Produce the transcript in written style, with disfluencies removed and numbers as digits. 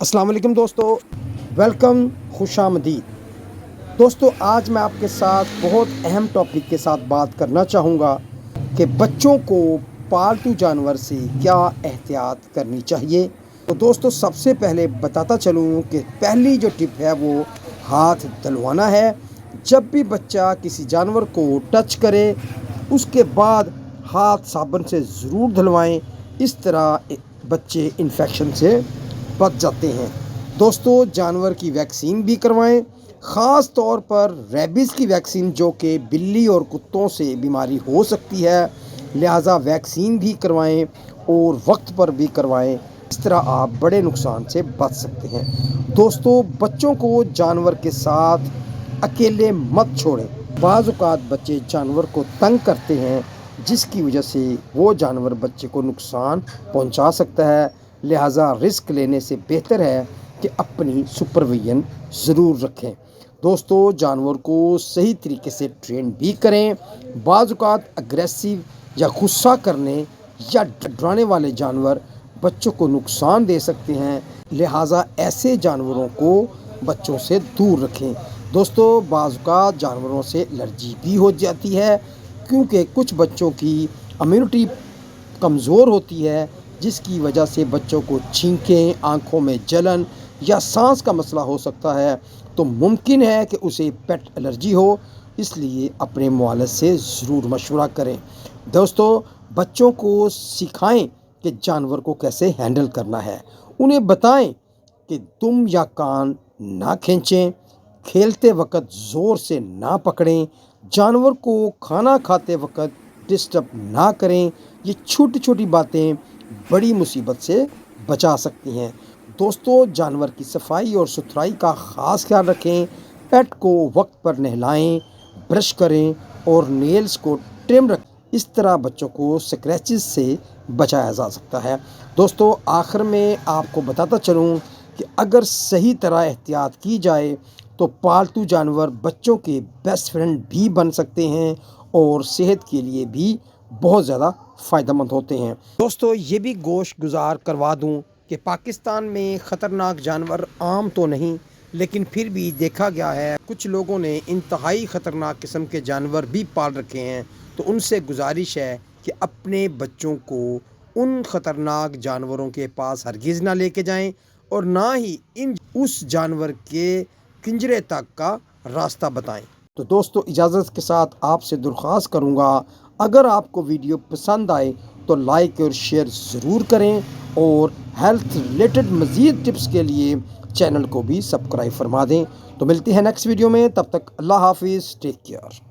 السلام علیکم دوستو، ویلکم، خوش آمدید دوستو۔ آج میں آپ کے ساتھ بہت اہم ٹاپک کے ساتھ بات کرنا چاہوں گا کہ بچوں کو پالتو جانور سے کیا احتیاط کرنی چاہیے۔ تو دوستو، سب سے پہلے بتاتا چلوں کہ پہلی جو ٹپ ہے وہ ہاتھ دھلوانا ہے۔ جب بھی بچہ کسی جانور کو ٹچ کرے اس کے بعد ہاتھ صابن سے ضرور دھلوائیں، اس طرح بچے انفیکشن سے بچ جاتے ہیں۔ دوستو، جانور کی ویکسین بھی کروائیں، خاص طور پر ریبیز کی ویکسین جو کہ بلی اور کتوں سے بیماری ہو سکتی ہے، لہٰذا ویکسین بھی کروائیں اور وقت پر بھی کروائیں۔ اس طرح آپ بڑے نقصان سے بچ سکتے ہیں۔ دوستو، بچوں کو جانور کے ساتھ اکیلے مت چھوڑیں۔ بعض اوقات بچے جانور کو تنگ کرتے ہیں جس کی وجہ سے وہ جانور بچے کو نقصان پہنچا سکتا ہے، لہٰذا رسک لینے سے بہتر ہے کہ اپنی سپرویژن ضرور رکھیں۔ دوستو، جانور کو صحیح طریقے سے ٹرین بھی کریں۔ بعض اوقات اگریسو یا غصہ کرنے یا ڈرانے والے جانور بچوں کو نقصان دے سکتے ہیں، لہٰذا ایسے جانوروں کو بچوں سے دور رکھیں۔ دوستو، بعض اوقات جانوروں سے الرجی بھی ہو جاتی ہے کیونکہ کچھ بچوں کی امیونٹی کمزور ہوتی ہے، جس کی وجہ سے بچوں کو چھینکیں، آنکھوں میں جلن یا سانس کا مسئلہ ہو سکتا ہے، تو ممکن ہے کہ اسے پیٹ الرجی ہو، اس لیے اپنے معالج سے ضرور مشورہ کریں۔ دوستو، بچوں کو سکھائیں کہ جانور کو کیسے ہینڈل کرنا ہے۔ انہیں بتائیں کہ دم یا کان نہ کھینچیں، کھیلتے وقت زور سے نہ پکڑیں، جانور کو کھانا کھاتے وقت ڈسٹرب نہ کریں۔ یہ چھوٹی چھوٹی باتیں بڑی مصیبت سے بچا سکتی ہیں۔ دوستو، جانور کی صفائی اور ستھرائی کا خاص خیال رکھیں۔ پیٹ کو وقت پر نہلائیں، برش کریں اور نیلز کو ٹرم رکھیں۔ اس طرح بچوں کو سکریچز سے بچایا جا سکتا ہے۔ دوستو، آخر میں آپ کو بتاتا چلوں کہ اگر صحیح طرح احتیاط کی جائے تو پالتو جانور بچوں کے بیسٹ فرینڈ بھی بن سکتے ہیں اور صحت کے لیے بھی بہت زیادہ فائدہ مند ہوتے ہیں۔ دوستو، یہ بھی گوشت گزار کروا دوں کہ پاکستان میں خطرناک جانور عام تو نہیں، لیکن پھر بھی دیکھا گیا ہے کچھ لوگوں نے انتہائی خطرناک قسم کے جانور بھی پال رکھے ہیں۔ تو ان سے گزارش ہے کہ اپنے بچوں کو ان خطرناک جانوروں کے پاس ہرگز نہ لے کے جائیں اور نہ ہی اس جانور کے پنجرے تک کا راستہ بتائیں۔ تو دوستو، اجازت کے ساتھ آپ سے درخواست کروں گا، اگر آپ کو ویڈیو پسند آئے تو لائک اور شیئر ضرور کریں اور ہیلتھ ریلیٹڈ مزید ٹپس کے لیے چینل کو بھی سبسکرائب فرما دیں۔ تو ملتے ہیں نیکسٹ ویڈیو میں، تب تک اللہ حافظ، ٹیک کیئر۔